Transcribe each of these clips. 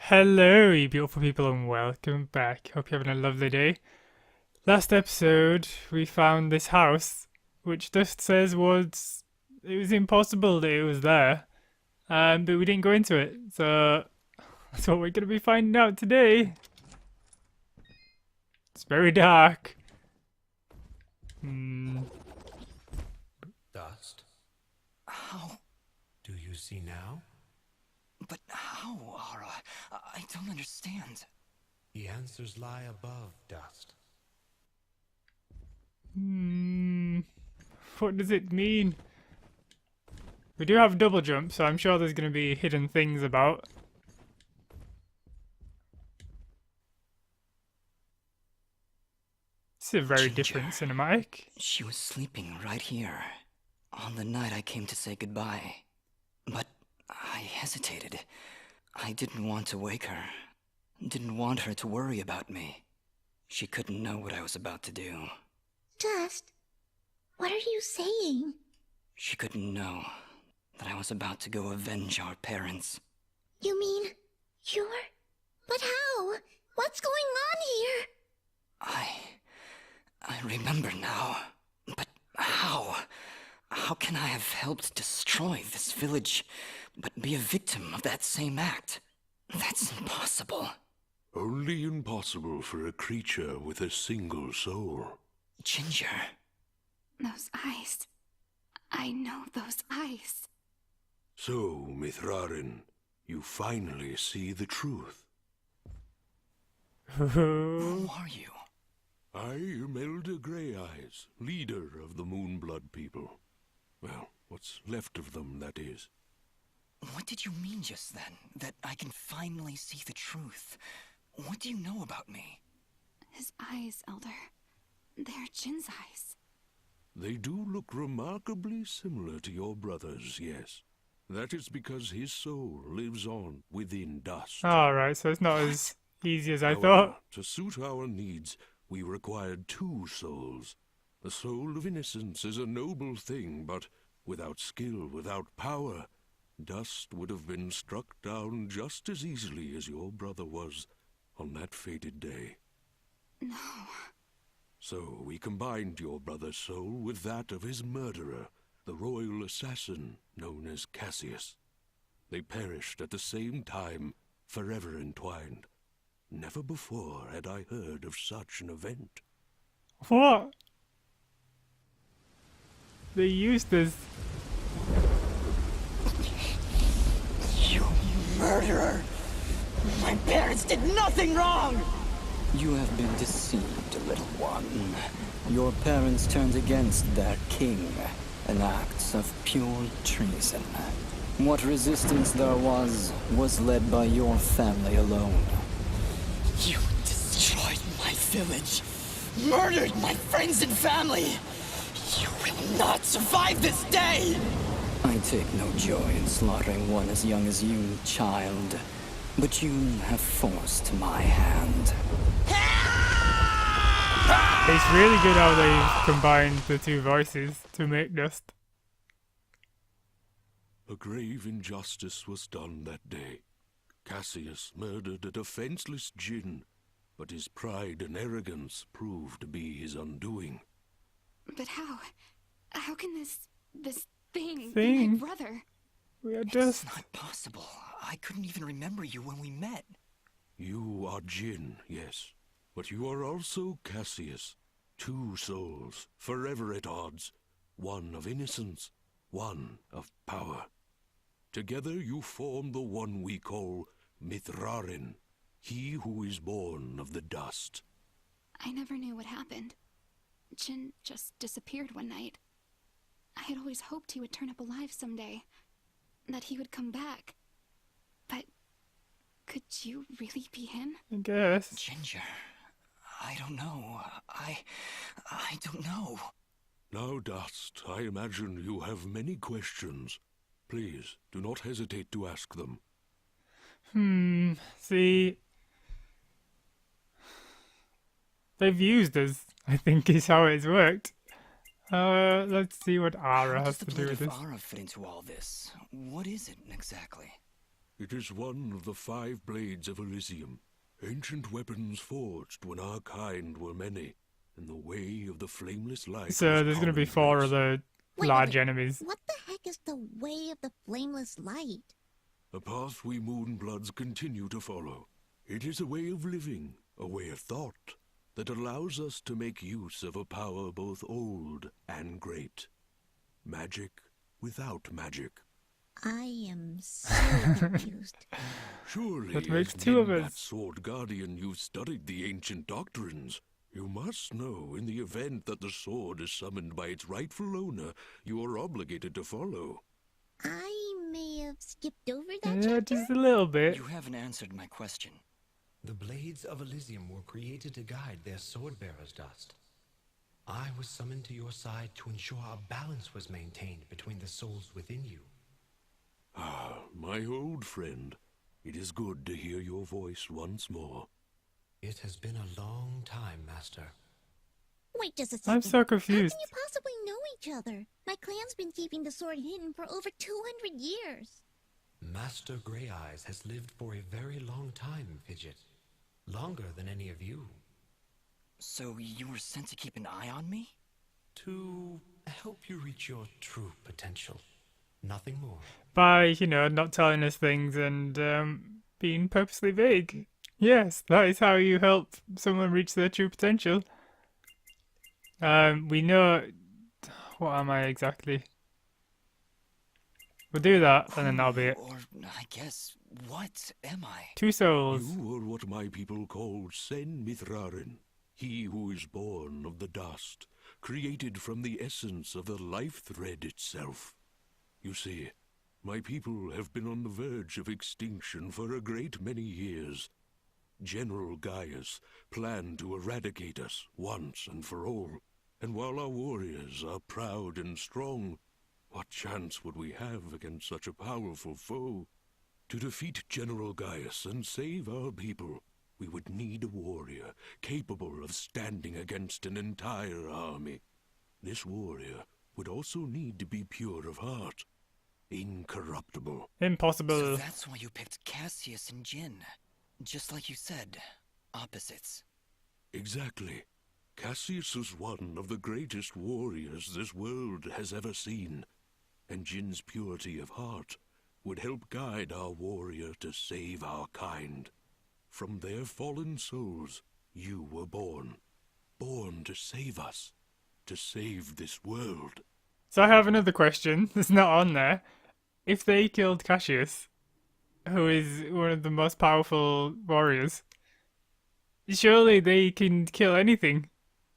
Hello, you beautiful people, and welcome back. Hope you're having a lovely day. Last episode, we found this house, which Dust says it was impossible that it was there, but we didn't go into it. So that's what we're going to be finding out today. It's very dark. Dust, How? do you see now? But how, Ahrah? I don't understand. The answers lie above, Dust. What does it mean? We do have double jump, so I'm sure there's going to be hidden things about. This is a very different cinematic. She was sleeping right here, on the night I came to say goodbye. But I hesitated. I didn't want to wake her. Didn't want her to worry about me. She couldn't know what I was about to do. Dust, what are you saying? She couldn't know that I was about to go avenge our parents. You mean you're... But how? What's going on here? I remember now. But how? How can I have helped destroy this village, but be a victim of that same act? That's impossible. Only impossible for a creature with a single soul. Ginger. Those eyes. I know those eyes. So, Mithrarin, you finally see the truth. Who are you? I am Elder Grey Eyes, leader of the Moonblood people. Well, what's left of them, that is. What did you mean just then? That I can finally see the truth? What do you know about me? His eyes, Elder. They're Jin's eyes. They do look remarkably similar to your brother's, yes. That is because his soul lives on within Dust. Alright, so it's not as easy as I However, thought. to suit our needs, we required two souls. The soul of innocence is a noble thing, but without skill, without power, Dust would have been struck down just as easily as your brother was on that fated day. No. So we combined your brother's soul with that of his murderer, the royal assassin known as Cassius. They perished at the same time, forever entwined. Never before had I heard of such an event. What? They used this. You murderer! My parents did nothing wrong! You have been deceived, little one. Your parents turned against their king, an act of pure treason. What resistance there was led by your family alone. You destroyed my village, murdered my friends and family. You will not survive this day! I take no joy in slaughtering one as young as you, child. But you have forced my hand. It's really good how they combined the two voices to make Dust. A grave injustice was done that day. Cassius murdered a defenseless Jinn, but his pride and arrogance proved to be his undoing. But how? How can this thing be Thing? my brother? We are It's Dust. not possible. I couldn't even remember you when we met. You are Jinn, yes, but you are also Cassius. Two souls, forever at odds, one of innocence, one of power. Together you form the one we call Mithrarin, he who is born of the dust. I never knew what happened. Jin just disappeared one night. I had always hoped he would turn up alive someday. That he would come back. But could you really be him? I guess. Ginger, I don't know. I don't know. Now, Dust, I imagine you have many questions. Please, do not hesitate to ask them. See. They've used us, I think is how it's worked. Let's see what Ahrah How has does to the do Blade with of this. Ahrah fit into all this? What is it exactly? It is one of the 5 blades of Elysium, ancient weapons forged when our kind were many, and the way of the flameless light So was there's going to be 4 commonplace. other Wait, large wait. enemies. What the heck is the way of the flameless light? A path we Moonbloods continue to follow. It is a way of living, a way of thought, that allows us to make use of a power both old and great. Magic without magic. I am so confused. Surely, That makes as 2 of Nin, that us. sword guardian, you've studied the ancient doctrines. You must know, in the event that the sword is summoned by its rightful owner, you are obligated to follow. I may have skipped over that Yeah, chapter. just a little bit. You haven't answered my question. The blades of Elysium were created to guide their sword-bearers, Dust. I was summoned to your side to ensure a balance was maintained between the souls within you. Ah, my old friend. It is good to hear your voice once more. It has been a long time, Master. Wait just a second. I'm so How confused. can you possibly know each other? My clan's been keeping the sword hidden for over 200 years. Master Grey Eyes has lived for a very long time, Fidget. Longer than any of you. So you were sent to keep an eye on me? To help you reach your true potential. Nothing more. By, you know, not telling us things and being purposely vague. Yes, that is how you help someone reach their true potential. We know... What am I exactly? We'll do that, and then that'll be it. Or, I guess, what am I? 2 souls. You are what my people call Sen Mithraren, he who is born of the dust, created from the essence of the life thread itself. You see, my people have been on the verge of extinction for a great many years. General Gaius planned to eradicate us once and for all, and while our warriors are proud and strong, what chance would we have against such a powerful foe? To defeat General Gaius and save our people, we would need a warrior capable of standing against an entire army. This warrior would also need to be pure of heart, incorruptible. So Impossible. that's why you picked Cassius and Jin. Just like you said, opposites. Exactly. Cassius is one of the greatest warriors this world has ever seen, and Jin's purity of heart would help guide our warrior to save our kind. From their fallen souls, you were born. Born to save us. To save this world. So I have another question that's not on there. If they killed Cassius, who is one of the most powerful warriors, surely they can kill anything.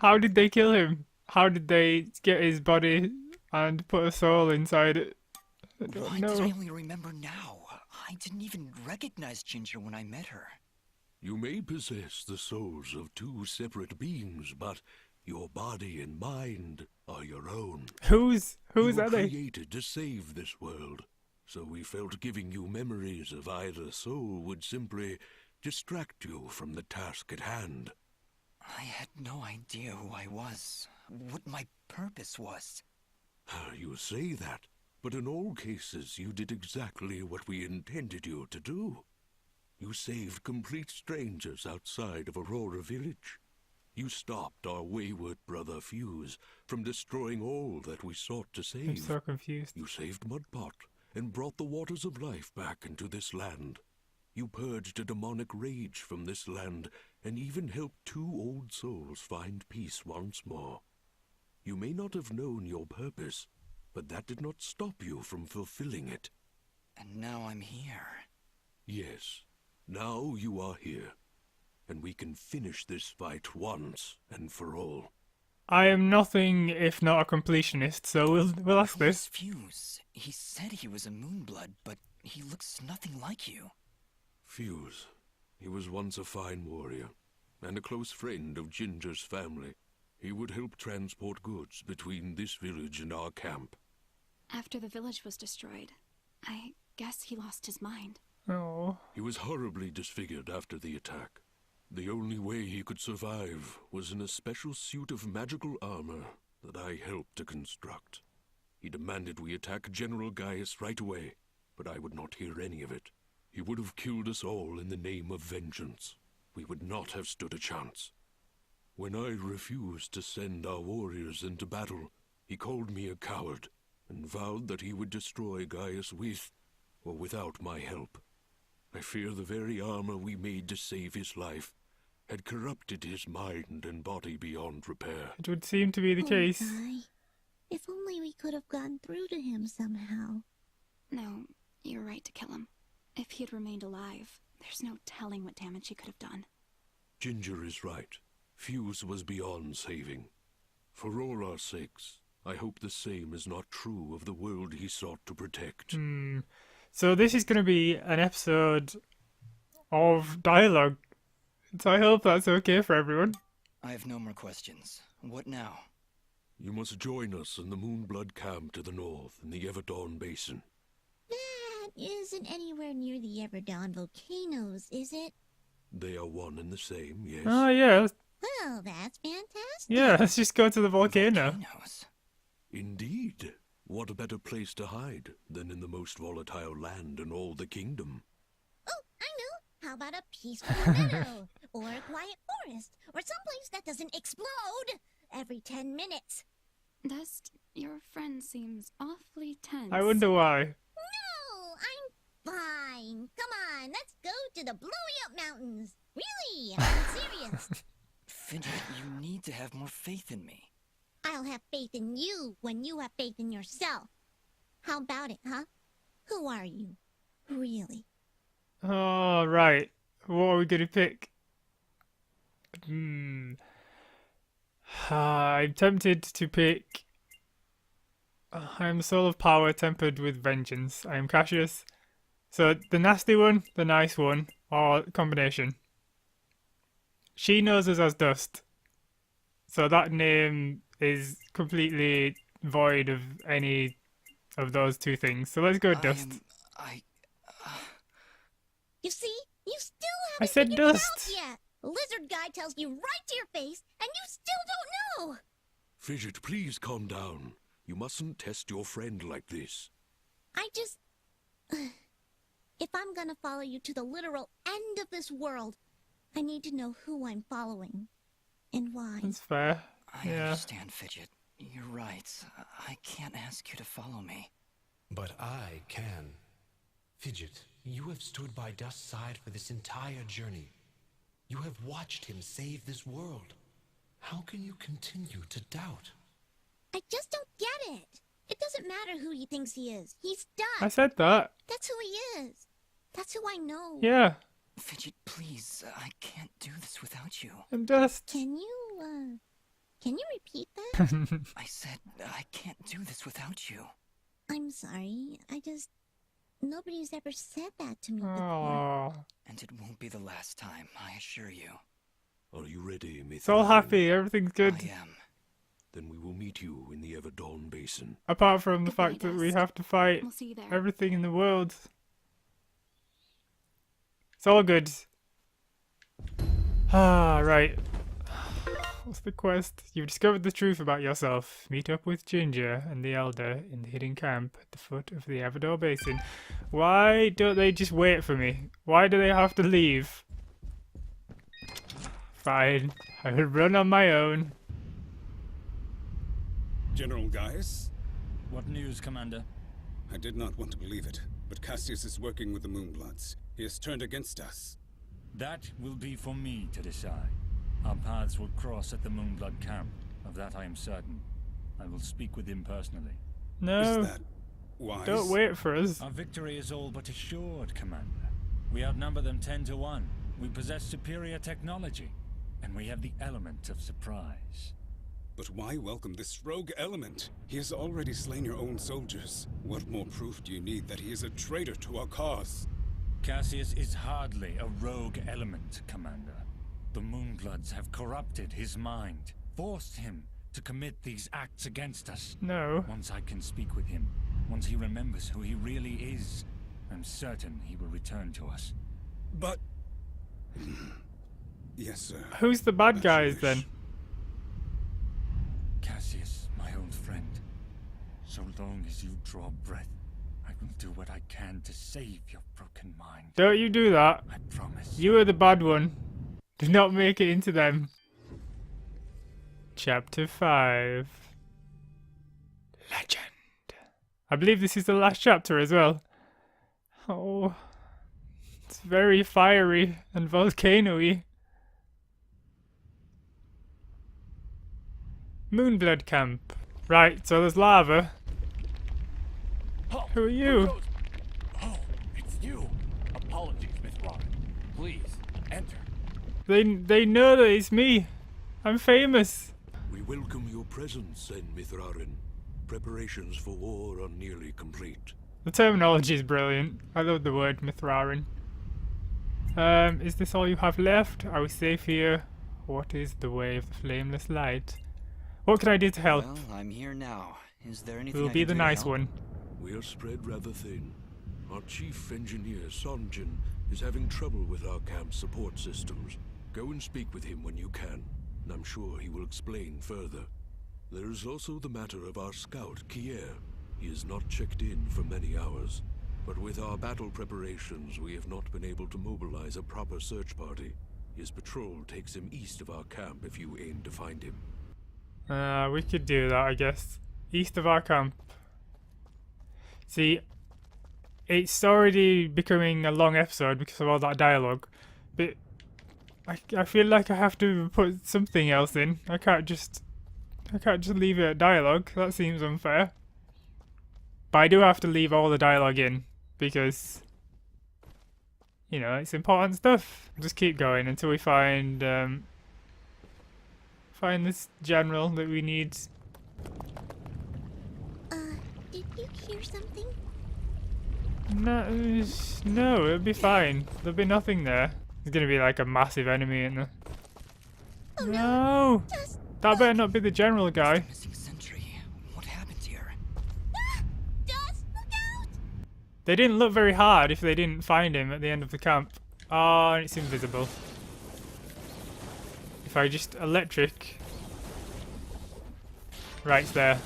How did they kill him? How did they get his body and put a soul inside it? I don't Why know. did I only remember now? I didn't even recognize Ginger when I met her. You may possess the souls of 2 separate beings, but your body and mind are your own. Whose You are were they? created to save this world, so we felt giving you memories of either soul would simply distract you from the task at hand. I had no idea who I was, what my purpose was. You say that, but in all cases you did exactly what we intended you to do. You saved complete strangers outside of Aurora Village. You stopped our wayward brother Fuse from destroying all that we sought to save. I'm so confused. You saved Mudpot and brought the waters of life back into this land. You purged a demonic rage from this land and even helped 2 old souls find peace once more. You may not have known your purpose, but that did not stop you from fulfilling it. And now I'm here. Yes, now you are here, and we can finish this fight once and for all. I am nothing if not a completionist, so we'll ask Who was this. Fuse? He said he was a Moonblood, but he looks nothing like you. Fuse. He was once a fine warrior, and a close friend of Ginger's family. He would help transport goods between this village and our camp. After the village was destroyed, I guess he lost his mind. Oh, He was horribly disfigured after the attack. The only way he could survive was in a special suit of magical armor that I helped to construct. He demanded we attack General Gaius right away, but I would not hear any of it. He would have killed us all in the name of vengeance. We would not have stood a chance. When I refused to send our warriors into battle, he called me a coward and vowed that he would destroy Gaius with or without my help. I fear the very armor we made to save his life had corrupted his mind and body beyond repair. It would seem to be the Poor case. guy. If only we could have gone through to him somehow. No, you're right to kill him. If he had remained alive, there's no telling what damage he could have done. Ginger is right. Fuse was beyond saving. For all our sakes, I hope the same is not true of the world he sought to protect. So this is going to be an episode of dialogue. So I hope that's okay for everyone. I have no more questions. What now? You must join us in the Moonblood camp to the north in the Everdawn Basin. That isn't anywhere near the Everdawn volcanoes, is it? They are one and the same, yes. Oh yeah, Well, that's fantastic. yeah. Let's just go to the volcano. Volcanoes. Indeed. What a better place to hide than in the most volatile land in all the kingdom. Oh, I know. How about a peaceful meadow? Or a quiet forest? Or someplace that doesn't explode every 10 minutes? Dust, your friend seems awfully tense. I wonder why. No, I'm fine. Come on, let's go to the Blowy Up Mountains. Really, I'm serious. Fidget, you need to have more faith in me. I'll have faith in you when you have faith in yourself. How about it, huh? Who are you? Really? Oh right. What are we gonna pick? I'm tempted to pick. I am soul of power tempered with vengeance. I am Cassius. So the nasty one, the nice one, or combination. She knows us as Dust. So that name is completely void of any of those two things. So let's go Dust. You see? You still I haven't said figured it Dust. out yet. Lizard guy tells you right to your face, and you still don't know. Fidget, please calm down. You mustn't test your friend like this. I just... If I'm gonna follow you to the literal end of this world, I need to know who I'm following. And why. That's fair. I Yeah. understand, Fidget. You're right. I can't ask you to follow me. But I can. Fidget, you have stood by Dust's side for this entire journey. You have watched him save this world. How can you continue to doubt? I just don't get it. It doesn't matter who he thinks he is. He's I Dust. said that. That's who he is. That's who I know. Yeah. Fidget, please. I can't do this without you. I'm Dust. Can you repeat that? I said I can't do this without you. I'm sorry. Nobody's ever said that to me before. Oh. And it won't be the last time, I assure you. Are you ready, Myth? It's all happy. Everything's good. I am. Then we will meet you in the Everdawn Basin. Apart from the Goodbye, fact that we Dust. have to fight We'll see you there. everything in the world. It's all good. Ah, right. What's the quest? You've discovered the truth about yourself. Meet up with Ginger and the Elder in the hidden camp at the foot of the Everdawn Basin. Why don't they just wait for me? Why do they have to leave? Fine. I will run on my own. General Gaius? What news, Commander? I did not want to believe it, but Cassius is working with the Moonbloods. He has turned against us. That will be for me to decide. Our paths will cross at the Moonblood camp. Of that I am certain. I will speak with him personally. No, Is that wise? don't wait for us. Our victory is all but assured, Commander. We outnumber them 10 to 1. We possess superior technology. And we have the element of surprise. But why welcome this rogue element? He has already slain your own soldiers. What more proof do you need that he is a traitor to our cause? Cassius is hardly a rogue element, Commander. The Moonbloods have corrupted his mind, forced him to commit these acts against us. No. Once I can speak with him, once he remembers who he really is, I'm certain he will return to us. But... Yes, sir. Who's the bad As you guys wish. then? Cassius, my old friend, so long as you draw breath, I I will do what I can to save your broken mind. Don't you do that. I promise. You are the bad one. Do not make it into them. Chapter 5. Legend. I believe this is the last chapter as well. Oh, it's very fiery and volcano-y. Moonblood Camp. Right, so there's lava. Oh, Who are you? Oh, it's you. Apologies, Miss Robin. Please, enter. They know that it's me. I'm famous. We welcome your presence, Sen Mithrarin. Preparations for war are nearly complete. The terminology is brilliant. I love the word Mithrarin. Is this all you have left? Are we safe here? What is the way of the flameless light? What can I do to help? Well, I'm here now. Is there anything Who'll I be can the do to nice help? one? We are spread rather thin. Our chief engineer, Sanjin, is having trouble with our camp's support systems. Go and speak with him when you can, and I'm sure he will explain further. There is also the matter of our scout, Kier. He has not checked in for many hours, but with our battle preparations, we have not been able to mobilize a proper search party. His patrol takes him east of our camp if you aim to find him. We could do that, I guess. East of our camp. See, it's already becoming a long episode because of all that dialogue, but I feel like I have to put something else in. I can't just leave it at dialogue. That seems unfair. But I do have to leave all the dialogue in because, you know, it's important stuff. Just keep going until we find this general that we need. Did you hear something? No, it'll be fine. There'll be nothing there. There's gonna be like a massive enemy in there. Oh No! Just That better not be the general guy. Missing sentry. What happened here? Dust, look out! They didn't look very hard if they didn't find him at the end of the camp. Oh, and it's invisible. If I just electric... Right, it's there.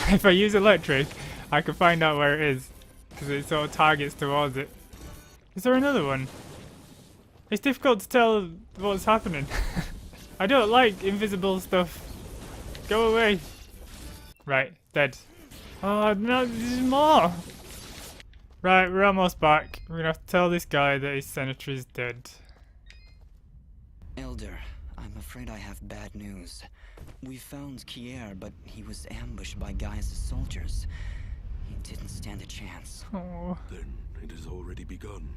If I use electric, I can find out where it is. Because it sort of targets towards it. Is there another one? It's difficult to tell what's happening. I don't like invisible stuff. Go away. Right, dead. Oh, no, there's more. Right, we're almost back. We're gonna have to tell this guy that his senator is dead. Elder, I'm afraid I have bad news. We found Kier, but he was ambushed by Gaia's soldiers. He didn't stand a chance. Oh. Then it has already begun.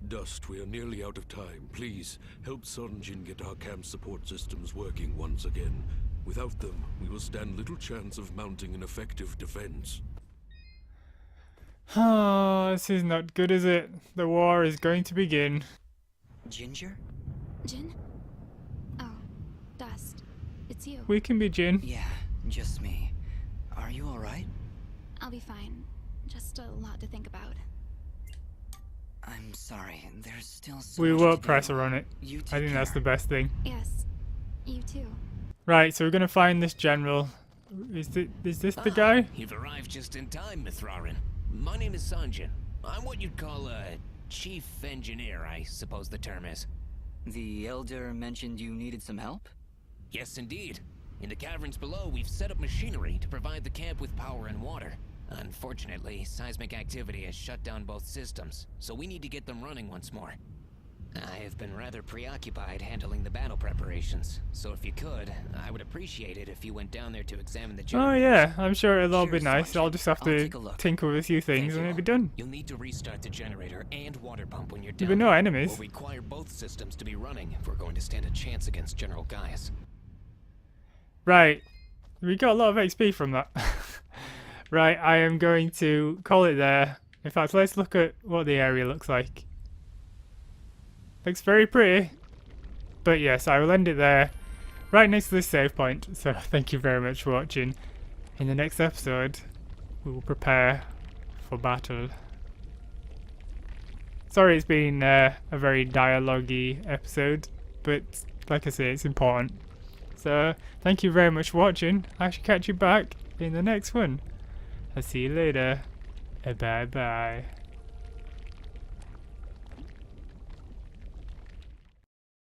Dust, we are nearly out of time. Please, help Sanjin get our camp support systems working once again. Without them, we will stand little chance of mounting an effective defense. Oh, this is not good, is it? The war is going to begin. Ginger? Jin? Oh, Dust. It's you. We can be Jin. Yeah, just me. Are you alright? I'll be fine. Just a lot to think about. I'm sorry, there's still so We much won't to press do. her on it. You I take think that's the care. best thing. Yes. You too. Right, so we're gonna find this general. Is this the guy? You've arrived just in time, Mithrarin. My name is Sanjin. I'm what you'd call a chief engineer, I suppose the term is. The Elder mentioned you needed some help? Yes, indeed. In the caverns below, we've set up machinery to provide the camp with power and water. Unfortunately, seismic activity has shut down both systems, so we need to get them running once more. I have been rather preoccupied handling the battle preparations, so if you could, I would appreciate it if you went down there to examine the Oh generators. yeah, I'm sure it'll all be Sure, nice. Sanjin. I'll just have I'll to take a look. tinker with a few things and it'll be done. You'll need to restart the generator and water pump when you're There'll down be no there. enemies. We'll require both systems to be running if we're going to stand a chance against General Gaius. Right, we got a lot of XP from that. Right, I am going to call it there. In fact, let's look at what the area looks like. Looks very pretty. But yes, I will end it there. Right next to this save point. So thank you very much for watching. In the next episode, we will prepare for battle. Sorry it's been a very dialogue-y episode. But like I say, it's important. So thank you very much for watching. I shall catch you back in the next one. I'll see you later. Bye bye.